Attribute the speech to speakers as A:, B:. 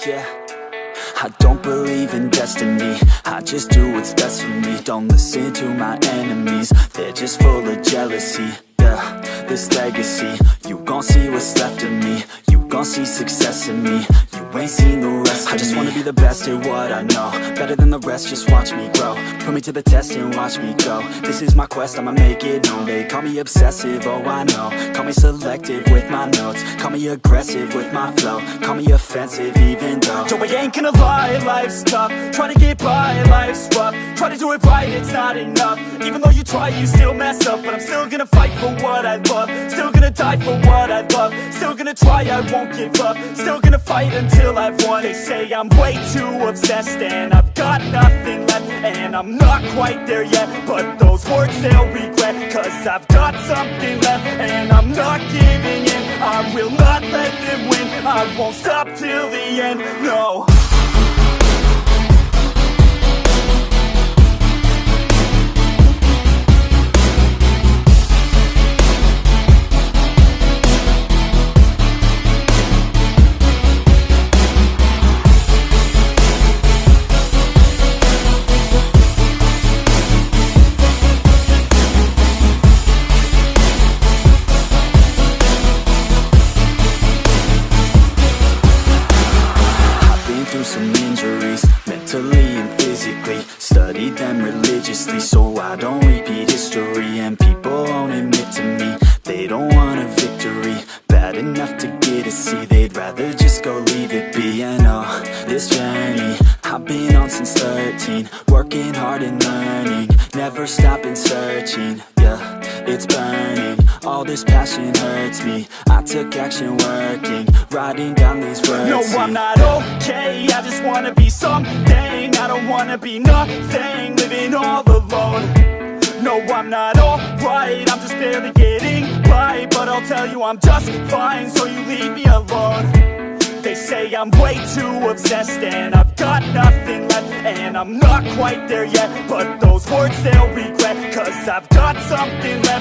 A: yeah. I don't believe in destiny, I just do what's best for me. Don't listen to my enemies, they're just full of jealousy. Yeah, this legacy, you gon' see what's left of me. You gon' see success in me, you ain't seen the rest of me. I just wanna be the best at what I know, better than the rest, just watch me grow. Put me to the test and watch me go. This is my quest, I'ma make it known. They call me obsessive, oh I know. Call me selective with my notes, call me aggressive with my flow, call me offensive even though Joe, I ain't gonna lie, life's tough. Try to get by, life's rough. Try to do it right, it's not enough. Even though you try, you still mess up. But I'm still gonna fight for what I love, still gonna die for what I love, still gonna try, I won't give up, still gonna fight until I've won. They say I'm way too obsessed and I've got nothing left, and I'm not quite there yet, but those words they'll regret, cause I've got something left and I'm not giving in. I will not let them win, I won't stop till the end, no. Some injuries, mentally and physically. Studied them religiously so I don't repeat history. And people won't admit to me they don't want a victory bad enough to get a C. They'd rather just go leave it be. And oh, this journey I've been on since 13, working hard and learning, never stopping searching. Yeah, it's burning, all this passion hurts me. I took action working, writing down these words. No, I'm not okay, I just wanna be something. I don't wanna be nothing, living all alone. No, I'm not alright, I'm just barely getting by. But I'll tell you I'm just fine, so you leave me alone. They say I'm way too obsessed and I've got nothing left, and I'm not quite there yet, but those words they'll regret, cause I've got something left